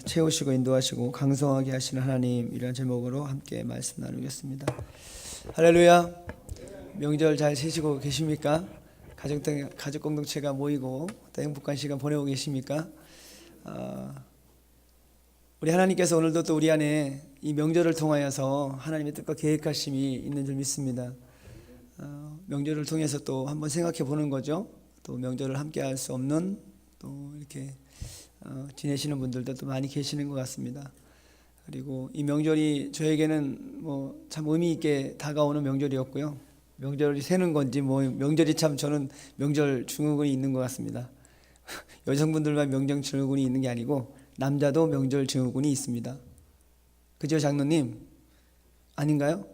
채우시고 인도하시고 강성하게 하시는 하나님, 이런 제목으로 함께 말씀 나누겠습니다. 할렐루야. 명절 잘 세시고 계십니까? 가족 공동체가 모이고 또 행복한 시간 보내고 계십니까? 우리 하나님께서 오늘도 또 우리 안에 이 명절을 통하여서 하나님의 뜻과 계획하심이 있는 줄 믿습니다. 명절을 통해서 또 한번 생각해 보는 거죠. 또 명절을 함께 할 수 없는 또 이렇게 지내시는 분들도 또 많이 계시는 것 같습니다. 그리고 이 명절이 저에게는 뭐 참 의미 있게 다가오는 명절이었고요. 명절이 새는 건지 명절이 참 저는 명절 증후군이 있는 것 같습니다. 여성분들만 명절 증후군이 있는 게 아니고 남자도 명절 증후군이 있습니다. 그죠, 장로님? 아닌가요?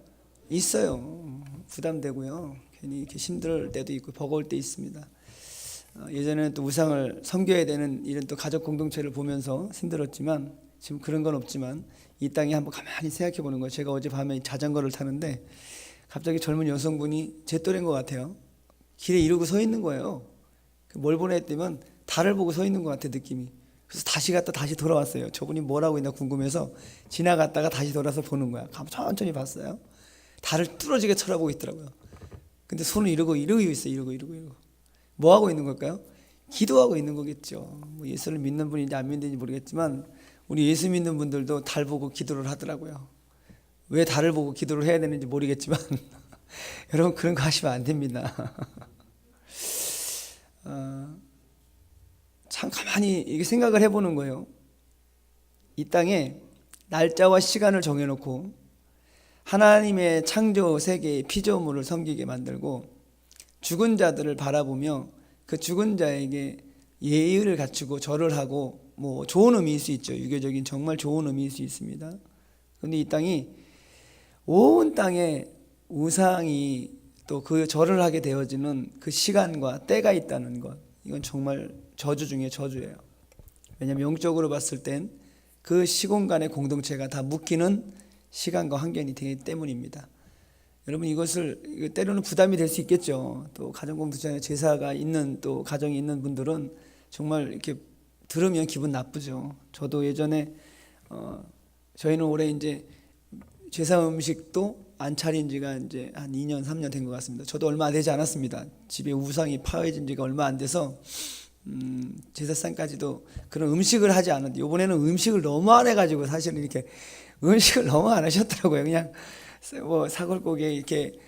있어요. 부담되고요. 괜히 이렇게 힘들 때도 있고 버거울 때 있습니다. 예전에는 또 우상을 섬겨야 되는 이런 또 가족 공동체를 보면서 힘들었지만 지금 그런 건 없지만 이 땅에 한번 가만히 생각해 보는 거예요. 제가 어젯밤에 자전거를 타는데 갑자기 젊은 여성분이 제 또래인 것 같아요. 길에 이러고 서 있는 거예요. 뭘 보내 했더니 달을 보고 서 있는 것 같아, 느낌이. 그래서 다시 갔다 다시 돌아왔어요. 저분이 뭘 하고 있나 궁금해서 지나갔다가 다시 돌아서 보는 거야. 천천히 봤어요. 달을 뚫어지게 쳐다보고 있더라고요. 근데 손을 이러고 있어요. 이러고 뭐 하고 있는 걸까요? 기도하고 있는 거겠죠. 뭐 예수를 믿는 분인지 안 믿는지 모르겠지만 우리 예수 믿는 분들도 달 보고 기도를 하더라고요. 왜 달을 보고 기도를 해야 되는지 모르겠지만 여러분, 그런 거 하시면 안 됩니다. 참 가만히 이렇게 생각을 해보는 거예요. 이 땅에 날짜와 시간을 정해놓고 하나님의 창조 세계의 피조물을 섬기게 만들고 죽은 자들을 바라보며 그 죽은 자에게 예의를 갖추고 절을 하고 뭐 좋은 의미일 수 있죠. 유교적인 정말 좋은 의미일 수 있습니다. 그런데 이 땅이 온 땅에 우상이 또 그 절을 하게 되어지는 그 시간과 때가 있다는 것, 이건 정말 저주 중에 저주예요. 왜냐하면 영적으로 봤을 땐 그 시공간의 공동체가 다 묶이는 시간과 환경이 되기 때문입니다. 여러분, 이것을 때로는 부담이 될 수 있겠죠. 또 가정공동체 제사가 있는 또 가정이 있는 분들은 정말 이렇게 들으면 기분 나쁘죠. 저도 예전에 저희는 올해 이제 제사 음식도 안 차린 지가 이제 한 2년 3년 된 것 같습니다. 저도 얼마 되지 않았습니다. 집에 우상이 파해진 지가 얼마 안 돼서 제사상까지도 그런 음식을 하지 않았는데, 이번에는 음식을 너무 안 해가지고 사실은 이렇게 음식을 너무 안 하셨더라고요. 그냥 뭐 사골고기에 이렇게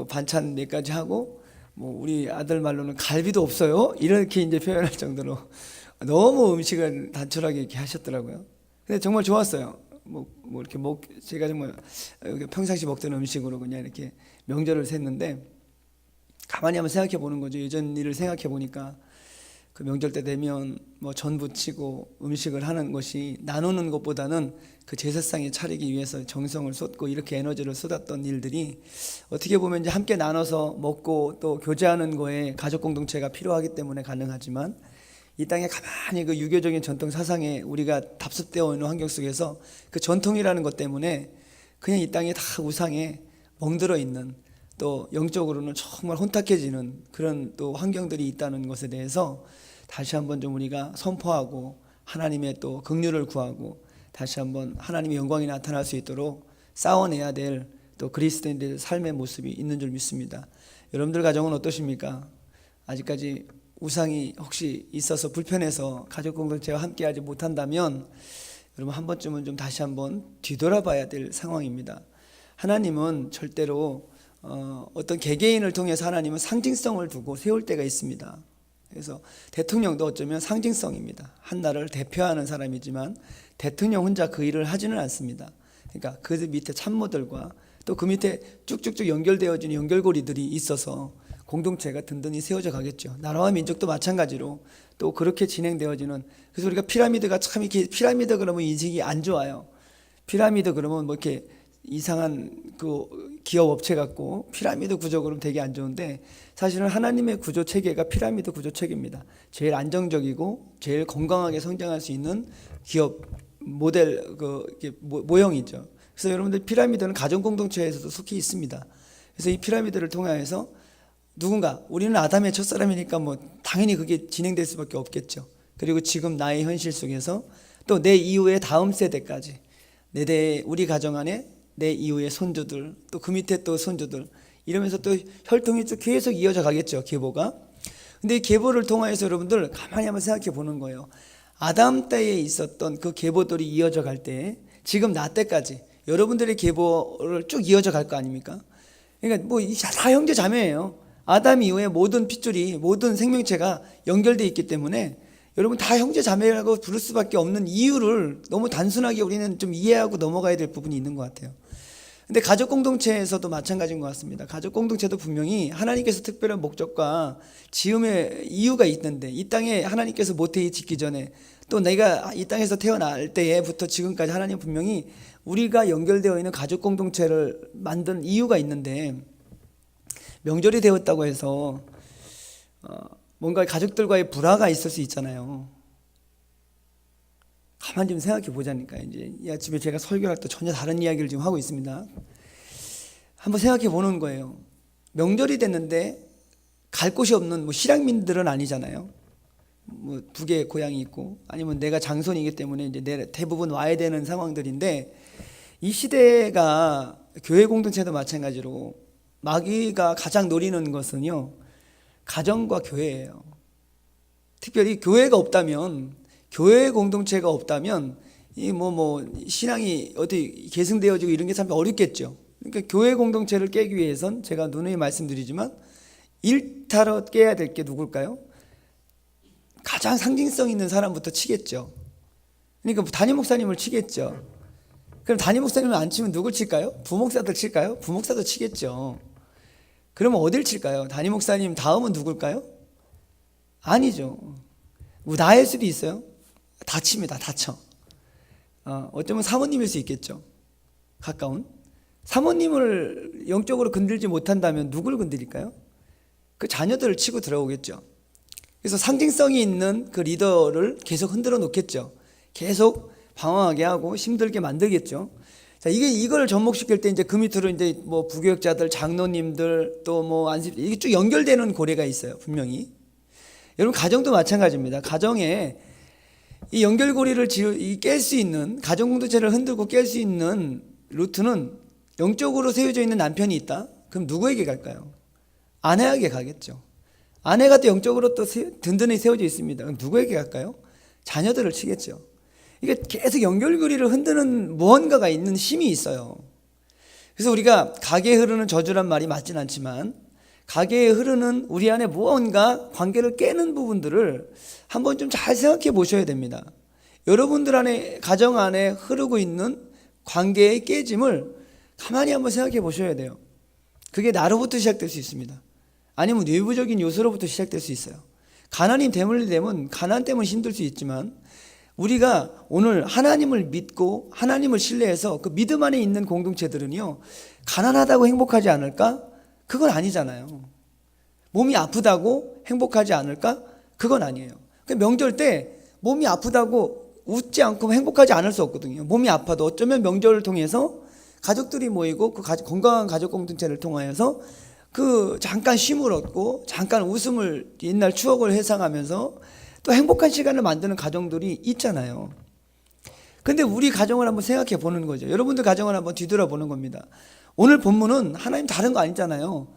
반찬 몇 가지 하고 뭐 우리 아들 말로는 갈비도 없어요, 이렇게 이제 표현할 정도로 너무 음식을 단촐하게 이렇게 하셨더라고요. 근데 정말 좋았어요. 뭐 이렇게 제가 정말 평상시 먹던 음식으로 그냥 이렇게 명절을 샜는데, 가만히 한번 생각해 보는 거죠. 예전 일을 생각해 보니까 그 명절 때 되면 뭐 전 부치고 음식을 하는 것이 나누는 것보다는 그 제사상에 차리기 위해서 정성을 쏟고 이렇게 에너지를 쏟았던 일들이 어떻게 보면 이제 함께 나눠서 먹고 또 교제하는 거에 가족 공동체가 필요하기 때문에 가능하지만, 이 땅에 가만히 그 유교적인 전통 사상에 우리가 답습되어 있는 환경 속에서 그 전통이라는 것 때문에 그냥 이 땅에 다 우상에 멍들어 있는, 또 영적으로는 정말 혼탁해지는 그런 또 환경들이 있다는 것에 대해서 다시 한번 좀 우리가 선포하고 하나님의 또 긍휼을 구하고 다시 한번 하나님의 영광이 나타날 수 있도록 싸워내야 될 또 그리스도인들의 삶의 모습이 있는 줄 믿습니다. 여러분들 가정은 어떠십니까? 아직까지 우상이 혹시 있어서 불편해서 가족 공동체와 함께하지 못한다면 여러분, 한 번쯤은 좀 다시 한번 뒤돌아봐야 될 상황입니다. 하나님은 절대로 어떤 개개인을 통해서 하나님은 상징성을 두고 세울 때가 있습니다. 그래서 대통령도 어쩌면 상징성입니다. 한 나라를 대표하는 사람이지만 대통령 혼자 그 일을 하지는 않습니다. 그러니까 그 밑에 참모들과 또 그 밑에 쭉쭉쭉 연결되어지는 연결고리들이 있어서 공동체가 든든히 세워져 가겠죠. 나라와 민족도 마찬가지로 또 그렇게 진행되어지는, 그래서 우리가 피라미드가 참 이렇게, 피라미드 그러면 인식이 안 좋아요. 피라미드 그러면 뭐 이렇게 이상한 그 기업 업체 같고 피라미드 구조 그러면 되게 안 좋은데, 사실은 하나님의 구조 체계가 피라미드 구조 체계입니다. 제일 안정적이고 제일 건강하게 성장할 수 있는 기업 모델 모형이죠. 그래서 여러분들, 피라미드는 가정 공동체에서도 속히 있습니다. 그래서 이 피라미드를 통해서 누군가, 우리는 아담의 첫사람이니까 뭐 당연히 그게 진행될 수밖에 없겠죠. 그리고 지금 나의 현실 속에서 또 내 이후의 다음 세대까지 우리 가정 안에 내 이후의 손주들 또 그 밑에 또 손주들 이러면서 또 혈통이 쭉 계속 이어져 가겠죠. 계보가. 근데 이 계보를 통하여서 여러분들 가만히 한번 생각해 보는 거예요. 아담 때에 있었던 그 계보들이 이어져 갈 때 지금 나 때까지 여러분들의 계보를 쭉 이어져 갈 거 아닙니까? 그러니까 뭐 다 형제 자매예요. 아담 이후에 모든 핏줄이 모든 생명체가 연결되어 있기 때문에 여러분 다 형제 자매라고 부를 수밖에 없는 이유를 너무 단순하게 우리는 좀 이해하고 넘어가야 될 부분이 있는 것 같아요. 근데 가족 공동체에서도 마찬가지인 것 같습니다. 가족 공동체도 분명히 하나님께서 특별한 목적과 지음의 이유가 있는데 이 땅에 하나님께서 모태에 짓기 전에 또 내가 이 땅에서 태어날 때부터 지금까지 하나님 분명히 우리가 연결되어 있는 가족 공동체를 만든 이유가 있는데 명절이 되었다고 해서 뭔가 가족들과의 불화가 있을 수 있잖아요. 가만 좀 생각해 보자니까. 이제 이 아침에 제가 설교를 할 때 전혀 다른 이야기를 지금 하고 있습니다. 한번 생각해 보는 거예요. 명절이 됐는데 갈 곳이 없는 뭐 실향민들은 아니잖아요. 뭐 북에 고향이 있고 아니면 내가 장손이기 때문에 이제 대부분 와야 되는 상황들인데 이 시대가 교회 공동체도 마찬가지로 마귀가 가장 노리는 것은요 가정과 교회예요. 특별히 교회가 없다면 교회 공동체가 없다면 이 신앙이 어디 계승되어지고 이런 게 참 어렵겠죠. 그러니까 교회 공동체를 깨기 위해선 제가 누누이 말씀드리지만 일타로 깨야 될 게 누굴까요? 가장 상징성 있는 사람부터 치겠죠. 그러니까 담임 목사님을 치겠죠. 그럼 담임 목사님을 안 치면 누굴 칠까요? 부목사들 칠까요? 부목사도 치겠죠. 그러면 어딜 칠까요? 담임 목사님 다음은 누굴까요? 아니죠. 뭐 나일 수도 있어요. 다 칩니다. 다 쳐. 어쩌면 사모님일 수 있겠죠. 가까운 사모님을 영적으로 건들지 못한다면 누굴 건드릴까요? 그 자녀들을 치고 들어오겠죠. 그래서 상징성이 있는 그 리더를 계속 흔들어 놓겠죠. 계속 방황하게 하고 힘들게 만들겠죠. 자, 이걸 접목시킬 때 이제 그 밑으로 이제 뭐 부교육자들, 장로님들 또 뭐 안식 이게 쭉 연결되는 고리가 있어요. 분명히. 여러분 가정도 마찬가지입니다. 가정에 이 연결고리를 깰 수 있는 가정 공동체를 흔들고 깰 수 있는 루트는 영적으로 세워져 있는 남편이 있다. 그럼 누구에게 갈까요? 아내에게 가겠죠. 아내가 또 영적으로 또 든든히 세워져 있습니다. 그럼 누구에게 갈까요? 자녀들을 치겠죠. 이게 계속 연결고리를 흔드는 무언가가 있는 힘이 있어요. 그래서 우리가 가게에 흐르는 저주란 말이 맞진 않지만 가게에 흐르는 우리 안에 무언가 관계를 깨는 부분들을 한번 좀 잘 생각해 보셔야 됩니다. 여러분들 안에 가정 안에 흐르고 있는 관계의 깨짐을 가만히 한번 생각해 보셔야 돼요. 그게 나로부터 시작될 수 있습니다. 아니면 외부적인 요소로부터 시작될 수 있어요. 가난이 되면 가난 때문에 힘들 수 있지만 우리가 오늘 하나님을 믿고 하나님을 신뢰해서 그 믿음 안에 있는 공동체들은요 가난하다고 행복하지 않을까? 그건 아니잖아요. 몸이 아프다고 행복하지 않을까? 그건 아니에요. 명절 때 몸이 아프다고 웃지 않고 행복하지 않을 수 없거든요. 몸이 아파도 어쩌면 명절을 통해서 가족들이 모이고 그 건강한 가족 공동체를 통하여서 그 잠깐 쉼을 얻고 잠깐 웃음을 옛날 추억을 회상하면서 또 행복한 시간을 만드는 가정들이 있잖아요. 근데 우리 가정을 한번 생각해 보는 거죠. 여러분들 가정을 한번 뒤돌아보는 겁니다. 오늘 본문은 하나님 다른 거 아니잖아요.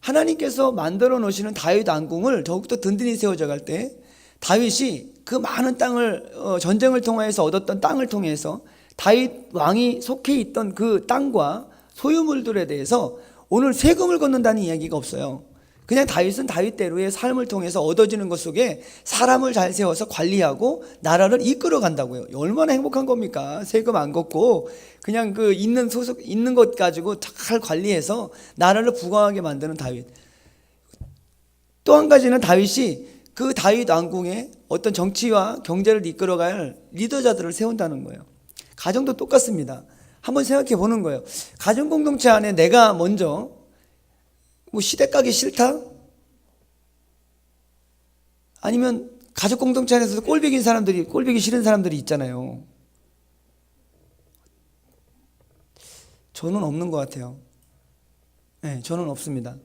하나님께서 만들어 놓으시는 다윗 왕궁을 더욱더 든든히 세워져 갈 때 다윗이 그 많은 땅을 전쟁을 통해서 얻었던 땅을 통해서 다윗 왕이 속해 있던 그 땅과 소유물들에 대해서 오늘 세금을 걷는다는 이야기가 없어요. 그냥 다윗은 다윗대로의 삶을 통해서 얻어지는 것 속에 사람을 잘 세워서 관리하고 나라를 이끌어 간다고요. 얼마나 행복한 겁니까? 세금 안 걷고 그냥 그 있는 것 가지고 잘 관리해서 나라를 부강하게 만드는 다윗. 또 한 가지는 다윗이 그 다윗 왕궁에 어떤 정치와 경제를 이끌어갈 리더자들을 세운다는 거예요. 가정도 똑같습니다. 한번 생각해 보는 거예요. 가정 공동체 안에 내가 먼저 뭐 시댁 가기 싫다? 아니면 가족 공동체 안에서 꼴보기 싫은 사람들이 있잖아요. 저는 없는 것 같아요. 네, 저는 없습니다.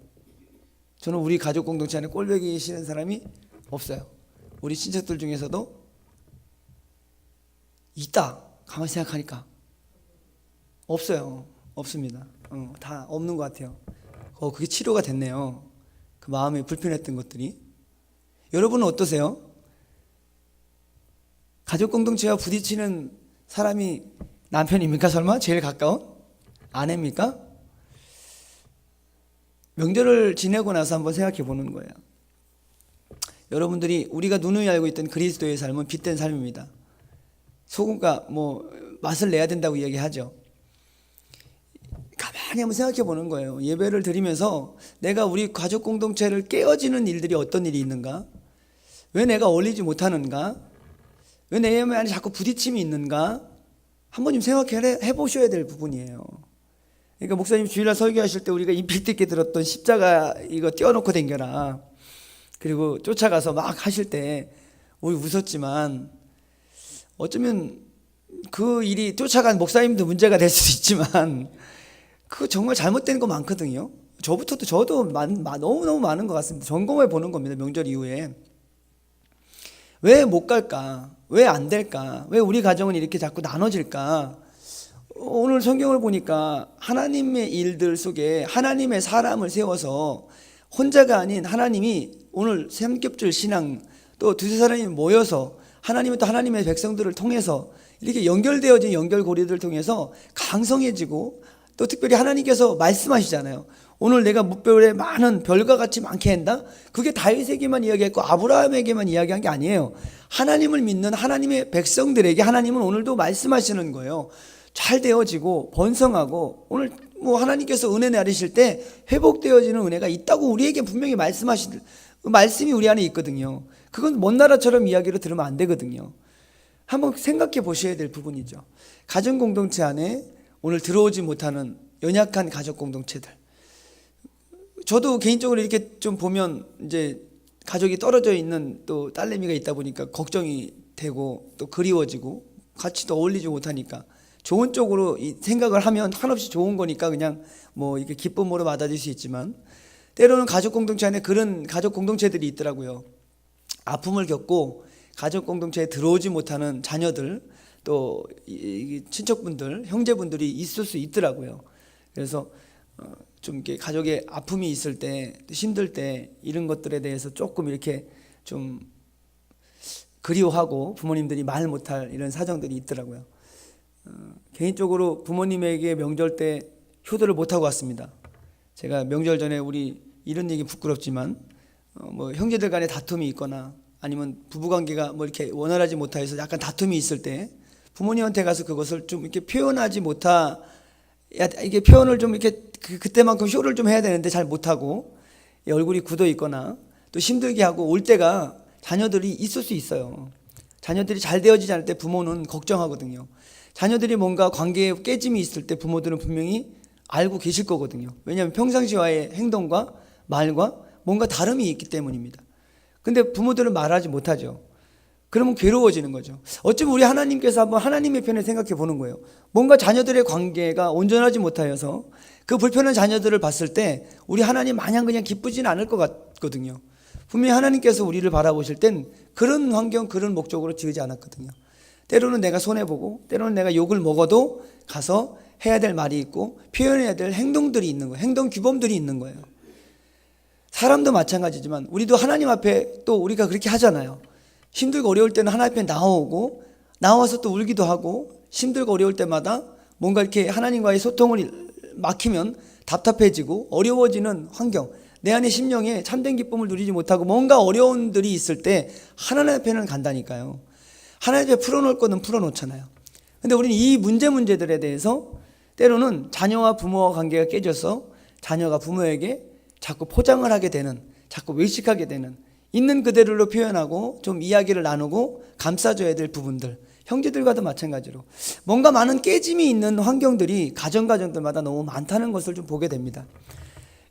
저는 우리 가족 공동체 안에 꼴보기 싫은 사람이 없어요. 우리 친척들 중에서도 있다. 가만히 생각하니까 없어요. 없습니다. 다 없는 것 같아요. 그게 치료가 됐네요. 그 마음에 불편했던 것들이. 여러분은 어떠세요? 가족 공동체와 부딪히는 사람이 남편입니까? 설마? 제일 가까운? 아내입니까? 명절을 지내고 나서 한번 생각해 보는 거예요. 여러분들이 우리가 누누이 알고 있던 그리스도의 삶은 빛된 삶입니다. 소금과 맛을 내야 된다고 이야기하죠. 가만히 한번 생각해 보는 거예요. 예배를 드리면서 내가 우리 가족 공동체를 깨어지는 일들이 어떤 일이 있는가? 왜 내가 어울리지 못하는가? 왜 내 안에 자꾸 부딪힘이 있는가? 한번 좀 생각해 보셔야 될 부분이에요. 그러니까 목사님 주일날 설교하실 때 우리가 임팩트 있게 들었던 십자가 이거 띄워놓고 댕겨라. 그리고 쫓아가서 막 하실 때 우리 웃었지만 어쩌면 그 일이 쫓아간 목사님도 문제가 될 수도 있지만 그거 정말 잘못된 거 많거든요. 저도 너무너무 많은 것 같습니다. 점검해 보는 겁니다. 명절 이후에. 왜 못 갈까? 왜 안 될까? 왜 우리 가정은 이렇게 자꾸 나눠질까? 오늘 성경을 보니까 하나님의 일들 속에 하나님의 사람을 세워서 혼자가 아닌 하나님이 오늘 삼겹줄 신앙 또 두세 사람이 모여서 하나님은 또 하나님의 백성들을 통해서 이렇게 연결되어진 연결고리들을 통해서 강성해지고 또 특별히 하나님께서 말씀하시잖아요. 오늘 내가 무별에 많은 별과 같이 많게 한다. 그게 다윗에게만 이야기했고 아브라함에게만 이야기한 게 아니에요. 하나님을 믿는 하나님의 백성들에게 하나님은 오늘도 말씀하시는 거예요. 잘 되어지고 번성하고 오늘 하나님께서 은혜 내리실 때 회복되어지는 은혜가 있다고 우리에게 분명히 말씀하실 말씀이 우리 안에 있거든요. 그건 먼 나라처럼 이야기를 들으면 안 되거든요. 한번 생각해 보셔야 될 부분이죠. 가정 공동체 안에 오늘 들어오지 못하는 연약한 가족 공동체들. 저도 개인적으로 이렇게 좀 보면 이제 가족이 떨어져 있는 또 딸내미가 있다 보니까 걱정이 되고 또 그리워지고 같이 또 어울리지 못하니까 좋은 쪽으로 이 생각을 하면 한없이 좋은 거니까 그냥 이렇게 기쁨으로 받아들일 수 있지만 때로는 가족 공동체 안에 그런 가족 공동체들이 있더라고요. 아픔을 겪고 가족 공동체에 들어오지 못하는 자녀들 또 친척분들, 형제분들이 있을 수 있더라고요. 그래서 좀 이렇게 가족의 아픔이 있을 때, 힘들 때 이런 것들에 대해서 조금 이렇게 좀 그리워하고 부모님들이 말 못할 이런 사정들이 있더라고요. 개인적으로 부모님에게 명절 때 효도를 못하고 왔습니다. 제가 명절 전에 우리 이런 얘기 부끄럽지만 형제들 간에 다툼이 있거나 아니면 부부관계가 이렇게 원활하지 못해서 약간 다툼이 있을 때 부모님한테 가서 그것을 좀 이렇게 표현하지 이게 표현을 좀 이렇게 그때만큼 쇼를 좀 해야 되는데 잘 못하고 얼굴이 굳어 있거나 또 힘들게 하고 올 때가 자녀들이 있을 수 있어요. 자녀들이 잘 되어지지 않을 때 부모는 걱정하거든요. 자녀들이 뭔가 관계에 깨짐이 있을 때 부모들은 분명히 알고 계실 거거든요. 왜냐하면 평상시와의 행동과 말과 뭔가 다름이 있기 때문입니다. 근데 부모들은 말하지 못하죠. 그러면 괴로워지는 거죠. 어쩌면 우리 하나님께서 한번 하나님의 편을 생각해 보는 거예요. 뭔가 자녀들의 관계가 온전하지 못하여서 그 불편한 자녀들을 봤을 때 우리 하나님 마냥 그냥 기쁘지는 않을 것 같거든요. 분명히 하나님께서 우리를 바라보실 땐 그런 환경, 그런 목적으로 지으지 않았거든요. 때로는 내가 손해보고 때로는 내가 욕을 먹어도 가서 해야 될 말이 있고 표현해야 될 행동들이 있는 거예요. 행동 규범들이 있는 거예요. 사람도 마찬가지지만 우리도 하나님 앞에 또 우리가 그렇게 하잖아요. 힘들고 어려울 때는 하나님 앞에 나오고 나와서 또 울기도 하고 힘들고 어려울 때마다 뭔가 이렇게 하나님과의 소통을 막히면 답답해지고 어려워지는 환경, 내 안의 심령에 참된 기쁨을 누리지 못하고 뭔가 어려움들이 있을 때 하나님 앞에는 간다니까요. 하나님 앞에 풀어놓을 거는 풀어놓잖아요. 근데 우리는 이 문제들에 대해서 때로는 자녀와 부모와 관계가 깨져서 자녀가 부모에게 자꾸 포장을 하게 되는, 자꾸 외식하게 되는, 있는 그대로 표현하고 좀 이야기를 나누고 감싸줘야 될 부분들, 형제들과도 마찬가지로 뭔가 많은 깨짐이 있는 환경들이 가정들마다 너무 많다는 것을 좀 보게 됩니다.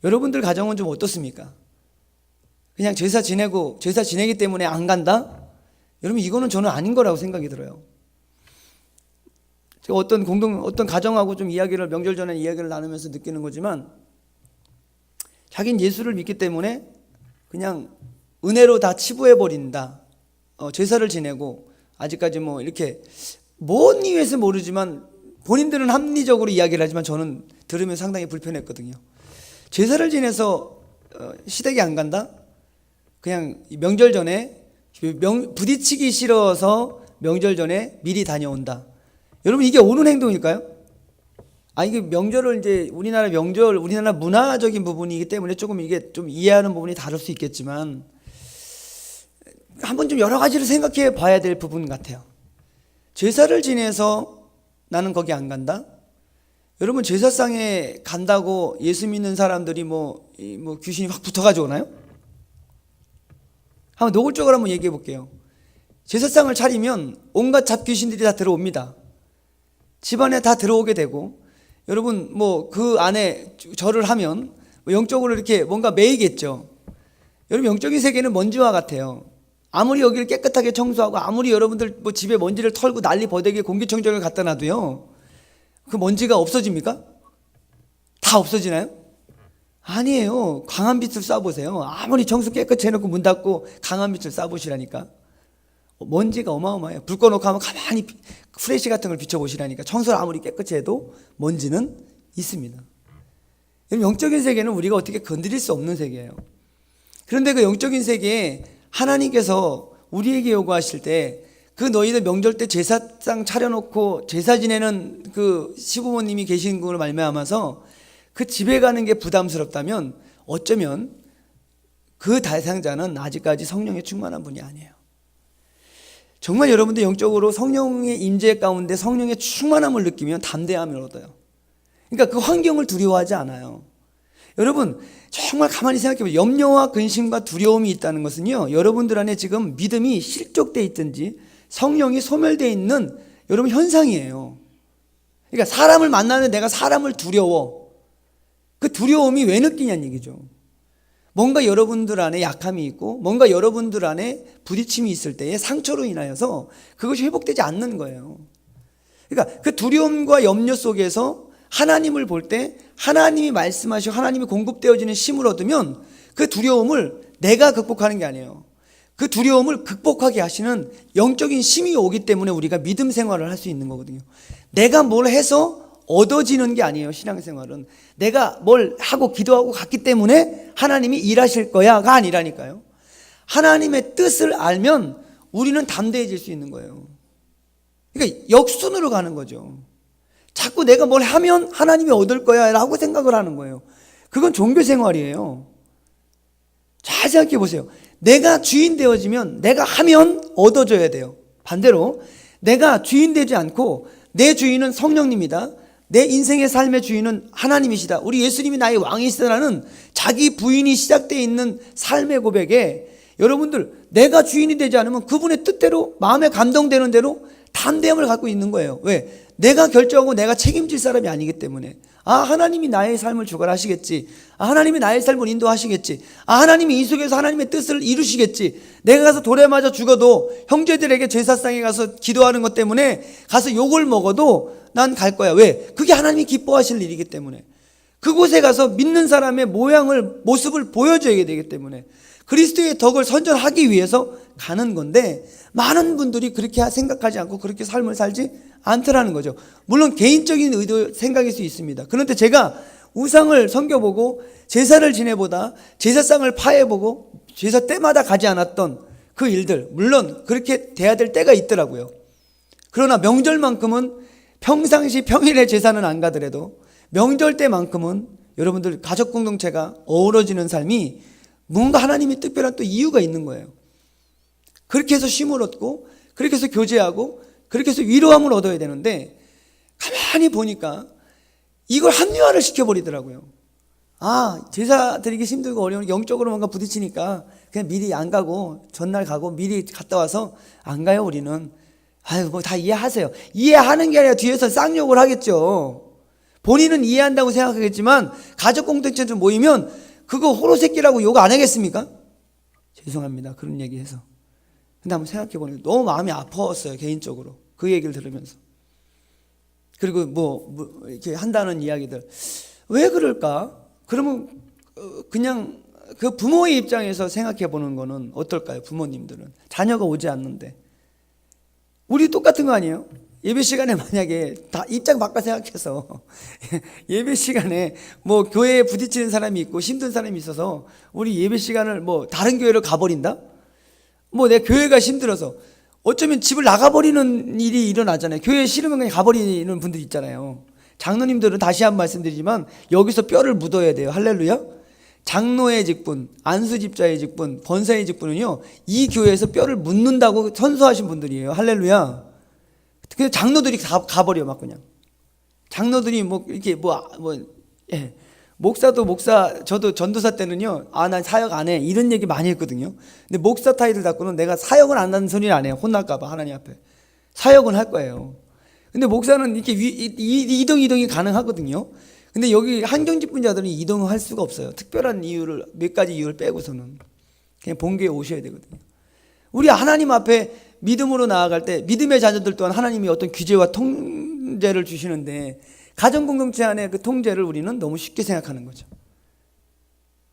여러분들 가정은 좀 어떻습니까? 그냥 제사 지내기 때문에 안 간다? 여러분 이거는 저는 아닌 거라고 생각이 들어요. 제가 어떤 가정하고 좀 명절 전에 이야기를 나누면서 느끼는 거지만 자기는 예수를 믿기 때문에 그냥 은혜로 다 치부해 버린다. 제사를 지내고 아직까지 이렇게 뭔 이유에서 모르지만 본인들은 합리적으로 이야기를 하지만 저는 들으면 상당히 불편했거든요. 제사를 지내서 시댁에 안 간다? 그냥 명절 전에 부딪히기 싫어서 명절 전에 미리 다녀온다. 여러분 이게 옳은 행동일까요? 이게 명절을 이제 우리나라 명절, 우리나라 문화적인 부분이기 때문에 조금 이게 좀 이해하는 부분이 다를 수 있겠지만 한번 좀 여러 가지를 생각해 봐야 될 부분 같아요. 제사를 지내서 나는 거기 안 간다? 여러분 제사상에 간다고 예수 믿는 사람들이 뭐 귀신이 확 붙어가지고 오나요? 한번 노골적으로 한번 얘기해 볼게요. 제사상을 차리면 온갖 잡귀신들이 다 들어옵니다. 집안에 다 들어오게 되고 여러분 뭐 그 안에 절을 하면 영적으로 이렇게 뭔가 매이겠죠. 여러분 영적인 세계는 먼지와 같아요. 아무리 여기를 깨끗하게 청소하고 아무리 여러분들 뭐 집에 먼지를 털고 난리 버대게 공기청정기를 갖다 놔도요 그 먼지가 없어집니까? 다 없어지나요? 아니에요. 강한 빛을 쏴보세요. 아무리 청소 깨끗이 해놓고 문 닫고 강한 빛을 쏴보시라니까. 먼지가 어마어마해요. 불 꺼놓고 하면 가만히 프레시 같은 걸 비춰보시라니까. 청소를 아무리 깨끗이 해도 먼지는 있습니다. 영적인 세계는 우리가 어떻게 건드릴 수 없는 세계예요. 그런데 그 영적인 세계에 하나님께서 우리에게 요구하실 때 그 너희들 명절 때 제사상 차려놓고 제사 지내는 그 시부모님이 계신 걸로 말미암아서 그 집에 가는 게 부담스럽다면 어쩌면 그 대상자는 아직까지 성령에 충만한 분이 아니에요. 정말 여러분들 영적으로 성령의 임재 가운데 성령의 충만함을 느끼면 담대함을 얻어요. 그러니까 그 환경을 두려워하지 않아요. 여러분 정말 가만히 생각해 보세요. 염려와 근심과 두려움이 있다는 것은요 여러분들 안에 지금 믿음이 실족되어 있든지 성령이 소멸되어 있는 여러분 현상이에요. 그러니까 사람을 만나는데 내가 사람을 두려워. 그 두려움이 왜 느끼냐는 얘기죠. 뭔가 여러분들 안에 약함이 있고 뭔가 여러분들 안에 부딪힘이 있을 때에 상처로 인하여서 그것이 회복되지 않는 거예요. 그러니까 그 두려움과 염려 속에서 하나님을 볼 때 하나님이 말씀하시고 하나님이 공급되어지는 힘을 얻으면 그 두려움을 내가 극복하는 게 아니에요. 그 두려움을 극복하게 하시는 영적인 힘이 오기 때문에 우리가 믿음 생활을 할 수 있는 거거든요. 내가 뭘 해서 얻어지는 게 아니에요. 신앙생활은 내가 뭘 하고 기도하고 갔기 때문에 하나님이 일하실 거야가 아니라니까요. 하나님의 뜻을 알면 우리는 담대해질 수 있는 거예요. 그러니까 역순으로 가는 거죠. 자꾸 내가 뭘 하면 하나님이 얻을 거야 라고 생각을 하는 거예요. 그건 종교생활이에요. 잘 생각해 보세요. 내가 주인 되어지면 내가 하면 얻어줘야 돼요. 반대로 내가 주인 되지 않고 내 주인은 성령님이다. 내 인생의 삶의 주인은 하나님이시다. 우리 예수님이 나의 왕이시다라는 자기 부인이 시작되어 있는 삶의 고백에 여러분들 내가 주인이 되지 않으면 그분의 뜻대로 마음에 감동되는 대로 담대함을 갖고 있는 거예요. 왜? 내가 결정하고 내가 책임질 사람이 아니기 때문에 하나님이 나의 삶을 주관하시겠지. 하나님이 나의 삶을 인도하시겠지. 하나님이 이 속에서 하나님의 뜻을 이루시겠지. 내가 가서 돌에 맞아 죽어도 형제들에게 제사상에 가서 기도하는 것 때문에 가서 욕을 먹어도 난 갈 거야. 왜? 그게 하나님이 기뻐하실 일이기 때문에. 그곳에 가서 믿는 사람의 모습을 보여줘야 되기 때문에 그리스도의 덕을 선전하기 위해서 가는 건데 많은 분들이 그렇게 생각하지 않고 그렇게 삶을 살지 않더라는 거죠. 물론 개인적인 의도 생각일 수 있습니다. 그런데 제가 우상을 섬겨보고 제사를 지내보다 제사상을 파해보고 제사 때마다 가지 않았던 그 일들 물론 그렇게 돼야 될 때가 있더라고요. 그러나 명절만큼은 평상시 평일에 제사는 안 가더라도 명절 때만큼은 여러분들 가족 공동체가 어우러지는 삶이 뭔가 하나님의 특별한 또 이유가 있는 거예요. 그렇게 해서 쉼을 얻고 그렇게 해서 교제하고 그렇게 해서 위로함을 얻어야 되는데 가만히 보니까 이걸 합리화를 시켜버리더라고요. 제사 드리기 힘들고 어려운 영적으로 뭔가 부딪히니까 그냥 미리 안 가고 전날 가고 미리 갔다 와서 안 가요 우리는. 뭐 다 이해하세요. 이해하는 게 아니라 뒤에서 쌍욕을 하겠죠. 본인은 이해한다고 생각하겠지만 가족 공동체 좀 모이면 그거 호로새끼라고 욕 안 하겠습니까? 죄송합니다. 그런 얘기해서. 근데 한번 생각해 보니까 너무 마음이 아파왔어요. 개인적으로. 그 얘기를 들으면서. 그리고 이렇게 한다는 이야기들. 왜 그럴까? 그러면 그냥 그 부모의 입장에서 생각해 보는 거는 어떨까요? 부모님들은. 자녀가 오지 않는데. 우리 똑같은 거 아니에요? 예배 시간에 만약에 다 입장 바꿔 생각해서 예배 시간에 뭐 교회에 부딪히는 사람이 있고 힘든 사람이 있어서 우리 예배 시간을 뭐 다른 교회로 가버린다? 뭐 내 교회가 힘들어서 어쩌면 집을 나가버리는 일이 일어나잖아요. 교회 싫으면 그냥 가버리는 분들 있잖아요. 장로님들은 다시 한 번 말씀드리지만 여기서 뼈를 묻어야 돼요. 할렐루야. 장로의 직분, 안수집자의 직분, 권사의 직분은요 이 교회에서 뼈를 묻는다고 선서하신 분들이에요. 할렐루야. 그래서 장로들이 다 가버려 막 그냥. 장로들이 뭐 이렇게 예. 목사도 목사, 저도 전도사 때는요 난 사역 안 해 이런 얘기 많이 했거든요. 근데 목사 타이틀 갖고는 내가 사역은 안 하는 소리는 안 해요. 혼날까봐 하나님 앞에. 사역은 할 거예요. 근데 목사는 이렇게 이동이 가능하거든요. 근데 여기 한경직분자들은 이동할 수가 없어요. 특별한 이유를 몇 가지 이유를 빼고서는 그냥 본교에 오셔야 되거든요. 우리 하나님 앞에 믿음으로 나아갈 때 믿음의 자녀들 또한 하나님이 어떤 규제와 통제를 주시는데 가정공동체 안에 그 통제를 우리는 너무 쉽게 생각하는 거죠.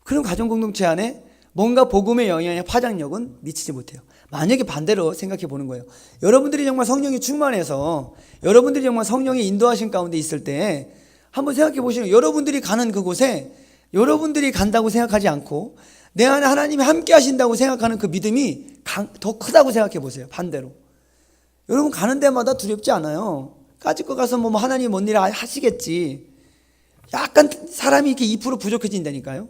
그럼 가정공동체 안에 뭔가 복음의 영향의 파장력은 미치지 못해요. 만약에 반대로 생각해 보는 거예요. 여러분들이 정말 성령이 충만해서 여러분들이 정말 성령의 인도하신 가운데 있을 때 한번 생각해 보시면 여러분들이 가는 그곳에 여러분들이 간다고 생각하지 않고 내 안에 하나님이 함께 하신다고 생각하는 그 믿음이 더 크다고 생각해 보세요. 반대로. 여러분 가는 데마다 두렵지 않아요. 까짓 거 가서 뭐 하나님 뭔 일 하시겠지. 약간 사람이 이렇게 2% 부족해진다니까요.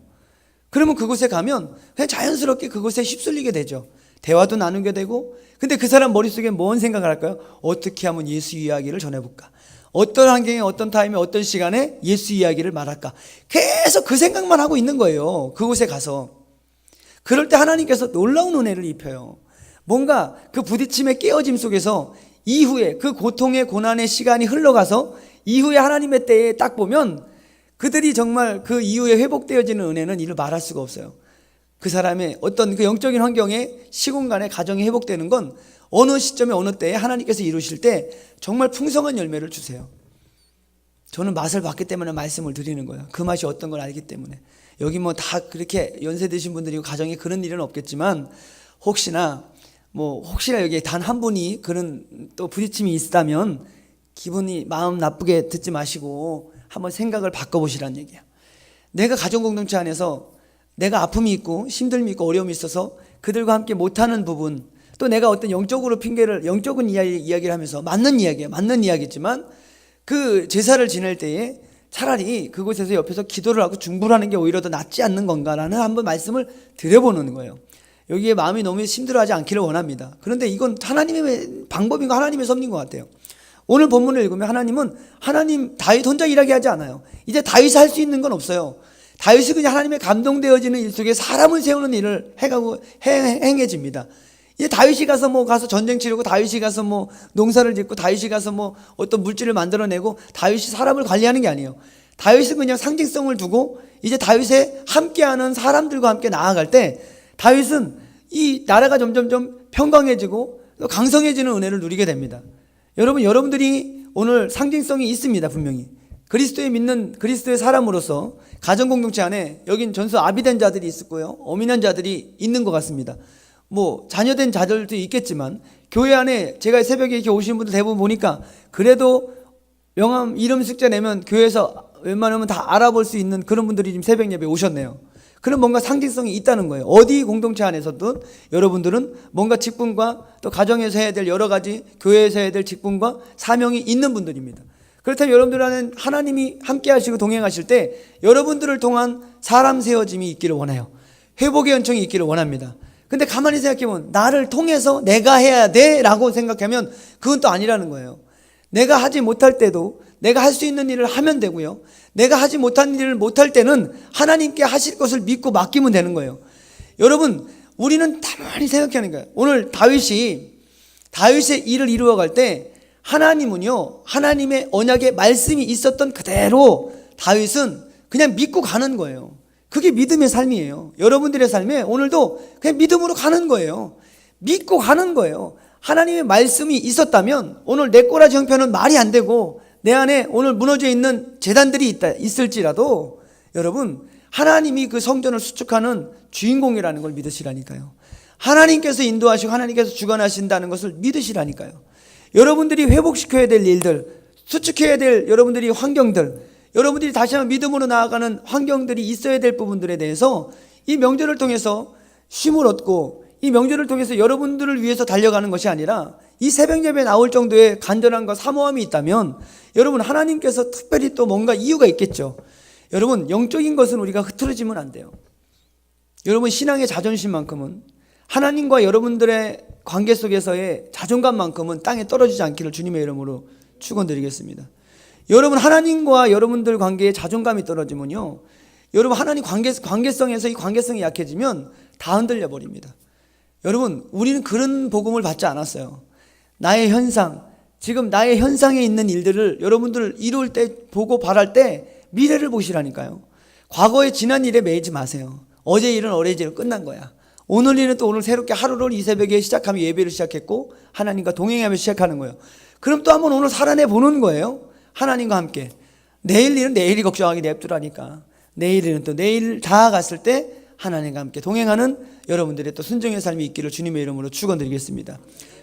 그러면 그곳에 가면 그냥 자연스럽게 그곳에 휩쓸리게 되죠. 대화도 나누게 되고. 근데 그 사람 머릿속에 뭔 생각을 할까요? 어떻게 하면 예수 이야기를 전해볼까? 어떤 환경에 어떤 타임에 어떤 시간에 예수 이야기를 말할까? 계속 그 생각만 하고 있는 거예요. 그곳에 가서. 그럴 때 하나님께서 놀라운 은혜를 입혀요. 뭔가 그 부딪힘의 깨어짐 속에서 이후에 그 고통의 고난의 시간이 흘러가서 이후에 하나님의 때에 딱 보면 그들이 정말 그 이후에 회복되어지는 은혜는 이를 말할 수가 없어요. 그 사람의 어떤 그 영적인 환경에 시공간에 가정이 회복되는 건 어느 시점에 어느 때에 하나님께서 이루실 때 정말 풍성한 열매를 주세요. 저는 맛을 봤기 때문에 말씀을 드리는 거예요. 그 맛이 어떤 걸 알기 때문에. 여기 뭐 다 그렇게 연세 드신 분들이고 가정에 그런 일은 없겠지만 혹시나 여기에 단 한 분이 그런 또 부딪힘이 있다면 기분이 마음 나쁘게 듣지 마시고 한번 생각을 바꿔보시라는 얘기야. 내가 가정공동체 안에서 내가 아픔이 있고 힘듦이 있고 어려움이 있어서 그들과 함께 못하는 부분, 또 내가 어떤 영적으로 영적인 이야기를 하면서 맞는 이야기지만 그 제사를 지낼 때에 차라리 그곳에서 옆에서 기도를 하고 중보를 하는 게 오히려 더 낫지 않는 건가라는 한번 말씀을 드려보는 거예요. 여기에 마음이 너무 힘들어하지 않기를 원합니다. 그런데 이건 하나님의 방법인가 하나님의 섭리인 것 같아요. 오늘 본문을 읽으면 하나님 다윗 혼자 일하게 하지 않아요. 이제 다윗이 할 수 있는 건 없어요. 다윗이 그냥 하나님의 감동되어지는 일 속에 사람을 세우는 일을 행해집니다. 이제 다윗이 가서 전쟁 치르고 다윗이 가서 농사를 짓고 다윗이 가서 어떤 물질을 만들어내고 다윗이 사람을 관리하는 게 아니에요. 다윗은 그냥 상징성을 두고 이제 다윗의 함께하는 사람들과 함께 나아갈 때 다윗은 이 나라가 점점점 평강해지고 강성해지는 은혜를 누리게 됩니다. 여러분들이 오늘 상징성이 있습니다. 분명히 그리스도에 믿는 그리스도의 사람으로서 가정공동체 안에 여긴 전수 아비된 자들이 있을 거예요. 어민한 자들이 있는 것 같습니다. 자녀된 자들도 있겠지만 교회 안에 제가 새벽에 이렇게 오시는 분들 대부분 보니까 그래도 명함 이름 숙제 내면 교회에서 웬만하면 다 알아볼 수 있는 그런 분들이 지금 새벽 예배에 오셨네요. 그런 뭔가 상징성이 있다는 거예요. 어디 공동체 안에서든 여러분들은 뭔가 직분과 또 가정에서 해야 될 여러 가지 교회에서 해야 될 직분과 사명이 있는 분들입니다. 그렇다면 여러분들 안에 하나님이 함께 하시고 동행하실 때 여러분들을 통한 사람 세워짐이 있기를 원해요. 회복의 연청이 있기를 원합니다. 근데 가만히 생각해보면 나를 통해서 내가 해야 돼 라고 생각하면 그건 또 아니라는 거예요. 내가 하지 못할 때도 내가 할 수 있는 일을 하면 되고요. 내가 하지 못한 일을 못할 때는 하나님께 하실 것을 믿고 맡기면 되는 거예요. 여러분, 우리는 가만히 생각하는 거예요. 오늘 다윗의 일을 이루어갈 때 하나님은요, 하나님의 언약의 말씀이 있었던 그대로 다윗은 그냥 믿고 가는 거예요. 그게 믿음의 삶이에요. 여러분들의 삶에 오늘도 그냥 믿음으로 가는 거예요. 믿고 가는 거예요. 하나님의 말씀이 있었다면 오늘 내 꼬라지 형편은 말이 안 되고 내 안에 오늘 무너져 있는 재단들이 있을지라도 여러분 하나님이 그 성전을 수축하는 주인공이라는 걸 믿으시라니까요. 하나님께서 인도하시고 하나님께서 주관하신다는 것을 믿으시라니까요. 여러분들이 회복시켜야 될 일들, 수축해야 될 여러분들이 환경들, 여러분들이 다시 한번 믿음으로 나아가는 환경들이 있어야 될 부분들에 대해서 이 명절을 통해서 쉼을 얻고 이 명절을 통해서 여러분들을 위해서 달려가는 것이 아니라 이 새벽 예배에 나올 정도의 간절함과 사모함이 있다면 여러분 하나님께서 특별히 또 뭔가 이유가 있겠죠. 여러분 영적인 것은 우리가 흐트러지면 안 돼요. 여러분 신앙의 자존심만큼은 하나님과 여러분들의 관계 속에서의 자존감만큼은 땅에 떨어지지 않기를 주님의 이름으로 축원드리겠습니다. 여러분 하나님과 여러분들 관계에 자존감이 떨어지면요, 여러분 하나님 관계성에서 이 관계성이 약해지면 다 흔들려 버립니다. 여러분 우리는 그런 복음을 받지 않았어요. 나의 현상, 지금 나의 현상에 있는 일들을 여러분들 이룰 때 보고 바랄 때 미래를 보시라니까요. 과거의 지난 일에 매이지 마세요. 어제 일은 어제 일로 끝난 거야. 오늘 일은 또 오늘 새롭게 하루를 이 새벽에 시작하며 예배를 시작했고 하나님과 동행하며 시작하는 거예요. 그럼 또 한번 오늘 살아내 보는 거예요. 하나님과 함께. 내일 일은 내일이 걱정하기 냅두라니까. 내일 일은 또 내일 다가갔을 때 하나님과 함께 동행하는 여러분들의 또 순종의 삶이 있기를 주님의 이름으로 축원드리겠습니다.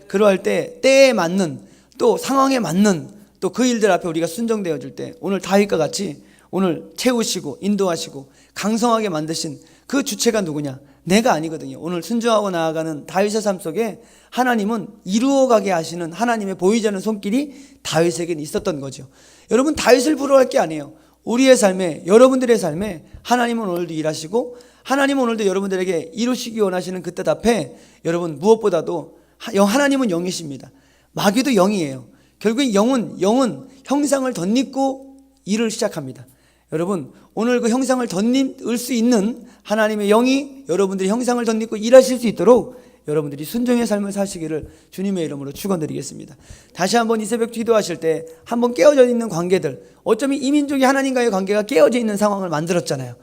그러할 때 때에 맞는 또 상황에 맞는 또 그 일들 앞에 우리가 순종되어 줄 때 오늘 다윗과 같이 오늘 채우시고 인도하시고 강성하게 만드신 그 주체가 누구냐? 내가 아니거든요. 오늘 순종하고 나아가는 다윗의 삶 속에 하나님은 이루어가게 하시는 하나님의 보이지 않는 손길이 다윗에게는 있었던 거죠. 여러분 다윗을 부러워할 게 아니에요. 우리의 삶에, 여러분들의 삶에 하나님은 오늘도 일하시고 하나님은 오늘도 여러분들에게 이루시기 원하시는 그 뜻 앞에 여러분 무엇보다도 하나님은 영이십니다. 마귀도 영이에요. 결국 영은 형상을 덧입고 일을 시작합니다. 여러분 오늘 그 형상을 덧입을 수 있는 하나님의 영이 여러분들이 형상을 덧입고 일하실 수 있도록 여러분들이 순종의 삶을 사시기를 주님의 이름으로 축원드리겠습니다. 다시 한번 이 새벽 기도하실 때 한번 깨어져 있는 관계들, 어쩌면 이 민족이 하나님과의 관계가 깨어져 있는 상황을 만들었잖아요.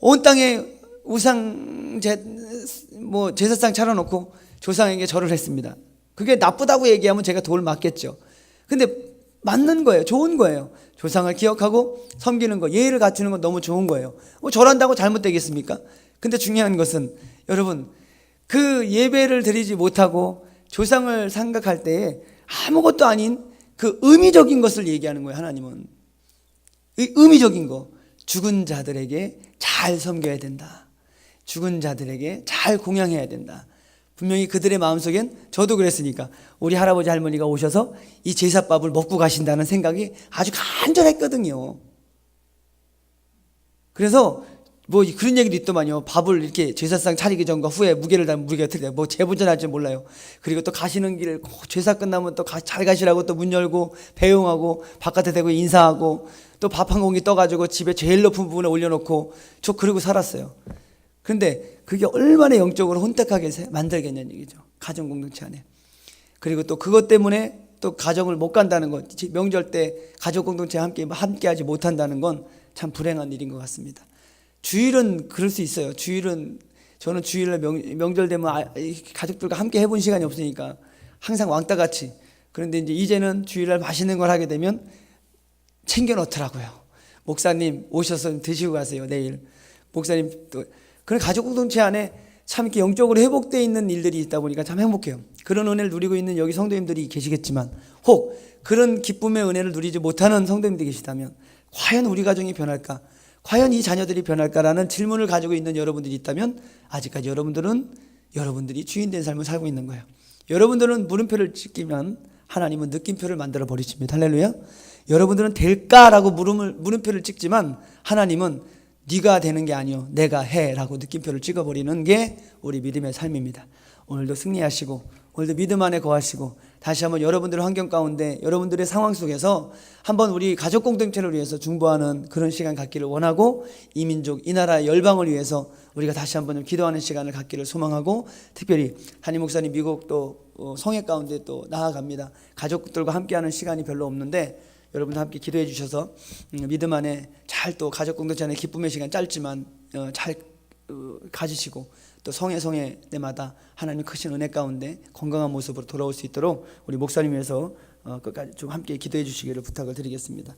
온 땅에 우상 제사상 차려놓고 조상에게 절을 했습니다. 그게 나쁘다고 얘기하면 제가 돌 맞겠죠. 근데 맞는 거예요. 좋은 거예요. 조상을 기억하고 섬기는 거, 예의를 갖추는 건 너무 좋은 거예요. 절한다고 잘못되겠습니까? 근데 중요한 것은 여러분 그 예배를 드리지 못하고 조상을 생각할 때에 아무것도 아닌 그 의미적인 것을 얘기하는 거예요. 하나님은 이 의미적인 거, 죽은 자들에게 잘 섬겨야 된다. 죽은 자들에게 잘 공양해야 된다. 분명히 그들의 마음속엔 저도 그랬으니까 우리 할아버지 할머니가 오셔서 이 제사밥을 먹고 가신다는 생각이 아주 간절했거든요. 그래서 그런 얘기도 있더만요. 밥을 이렇게 제사상 차리기 전과 후에 무게를 달면 무게가 틀려요. 재분전할지 몰라요. 그리고 또 가시는 길 제사 끝나면 또 잘 가시라고 또 문 열고 배웅하고 바깥에 대고 인사하고 또 밥 한 공기 떠가지고 집에 제일 높은 부분에 올려놓고 저 그러고 살았어요. 그런데 그게 얼마나 영적으로 혼탁하게 만들겠냐는 얘기죠. 가정 공동체 안에. 그리고 또 그것 때문에 또 가정을 못 간다는 것, 명절 때 가족 공동체 함께 하지 못한다는 건 참 불행한 일인 것 같습니다. 주일은 그럴 수 있어요. 저는 주일날 명절 되면 가족들과 함께 해본 시간이 없으니까 항상 왕따같이. 그런데 이제는 주일날 맛있는 걸 하게 되면 챙겨 놓더라고요. 목사님 오셔서 드시고 가세요. 내일 목사님 또 그런 가족 공동체 안에 참 이렇게 영적으로 회복되어 있는 일들이 있다 보니까 참 행복해요. 그런 은혜를 누리고 있는 여기 성도님들이 계시겠지만 혹 그런 기쁨의 은혜를 누리지 못하는 성도님들이 계시다면 과연 우리 가정이 변할까? 과연 이 자녀들이 변할까라는 질문을 가지고 있는 여러분들이 있다면 아직까지 여러분들이 주인된 삶을 살고 있는 거예요. 여러분들은 물음표를 찍기면 하나님은 느낌표를 만들어 버리십니다. 할렐루야. 여러분들은 될까라고 물음표를 찍지만 하나님은 네가 되는 게 아니요 내가 해라고 느낌표를 찍어버리는 게 우리 믿음의 삶입니다. 오늘도 승리하시고 오늘도 믿음 안에 거하시고 다시 한번 여러분들의 환경 가운데 여러분들의 상황 속에서 한번 우리 가족 공동체를 위해서 중보하는 그런 시간 갖기를 원하고 이 민족 이 나라 열방을 위해서 우리가 다시 한번 기도하는 시간을 갖기를 소망하고 특별히 한임 목사님 미국 또 성회 가운데 또 나아갑니다. 가족들과 함께하는 시간이 별로 없는데 여러분도 함께 기도해 주셔서 믿음 안에 잘 또 가족 공동체 안에 기쁨의 시간 짧지만 잘 가지시고 또 성회 때마다 하나님 크신 은혜 가운데 건강한 모습으로 돌아올 수 있도록 우리 목사님 위해서 끝까지 좀 함께 기도해 주시기를 부탁을 드리겠습니다.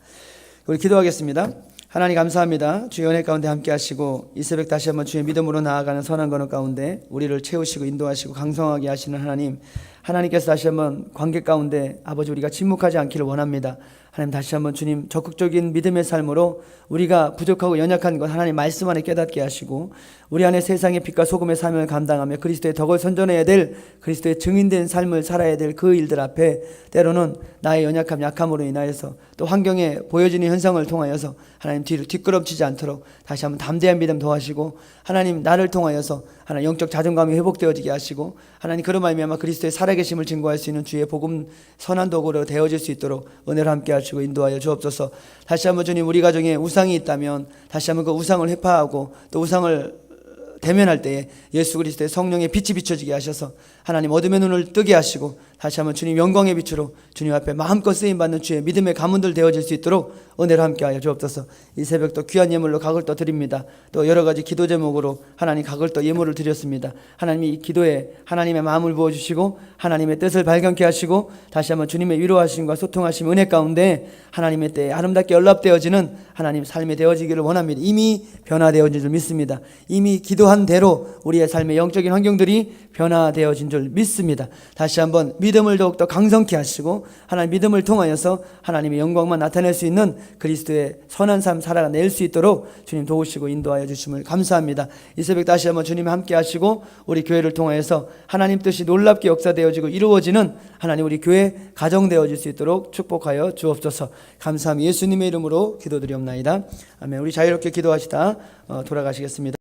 우리 기도하겠습니다. 하나님 감사합니다. 주의 은혜 가운데 함께 하시고 이 새벽 다시 한번 주의 믿음으로 나아가는 선한 거룩 가운데 우리를 채우시고 인도하시고 강성하게 하시는 하나님 하나님께서 다시 한번 관계 가운데 아버지 우리가 침묵하지 않기를 원합니다. 하나님 다시 한번 주님 적극적인 믿음의 삶으로 우리가 부족하고 연약한 것 하나님 말씀 안에 깨닫게 하시고 우리 안에 세상의 빛과 소금의 사명을 감당하며 그리스도의 덕을 선전해야 될 그리스도의 증인된 삶을 살아야 될 그 일들 앞에 때로는 나의 연약함 약함으로 인하여서 또 환경에 보여지는 현상을 통하여서 하나님 뒤로 뒷걸음치지 않도록 다시 한번 담대한 믿음 도와주시고 하나님 나를 통하여서 하나님 영적 자존감이 회복되어지게 하시고 하나님 그런 말미암아 그리스도의 살아계심을 증거할 수 있는 주의 복음 선한 도구로 되어질 수 있도록 은혜를 함께 하시고 인도하여 주옵소서. 다시 한번 주님 우리 가정에 우상이 있다면 다시 한번 그 우상을 회파하고 또 우상을 대면할 때에 예수 그리스도의 성령의 빛이 비춰지게 하셔서 하나님 어둠의 눈을 뜨게 하시고 다시 한번 주님 영광의 빛으로 주님 앞에 마음껏 쓰임받는 주의 믿음의 가문들 되어질 수 있도록 은혜를 함께하여 주옵소서. 이 새벽도 귀한 예물로 각을 떠 드립니다. 또 여러 가지 기도 제목으로 하나님 각을 떠 예물을 드렸습니다. 하나님이 이 기도에 하나님의 마음을 부어주시고 하나님의 뜻을 발견케 하시고 다시 한번 주님의 위로하심과 소통하심 은혜 가운데 하나님의 때에 아름답게 연락되어지는 하나님 삶이 되어지기를 원합니다. 이미 변화되어진 줄 믿습니다. 이미 기도한 대로 우리의 삶의 영적인 환경들이 변화되어진 줄 믿습니다. 다시 한번 믿음을 더욱더 강성케 하시고 하나님 믿음을 통하여서 하나님의 영광만 나타낼 수 있는 그리스도의 선한 삶 살아낼 수 있도록 주님 도우시고 인도하여 주심을 감사합니다. 이 새벽 다시 한번 주님 함께 하시고 우리 교회를 통하여서 하나님 뜻이 놀랍게 역사되어지고 이루어지는 하나님 우리 교회 가정되어질 수 있도록 축복하여 주옵소서. 감사합니다. 예수님의 이름으로 기도드리옵나이다. 아멘. 우리 자유롭게 기도하시다 돌아가시겠습니다.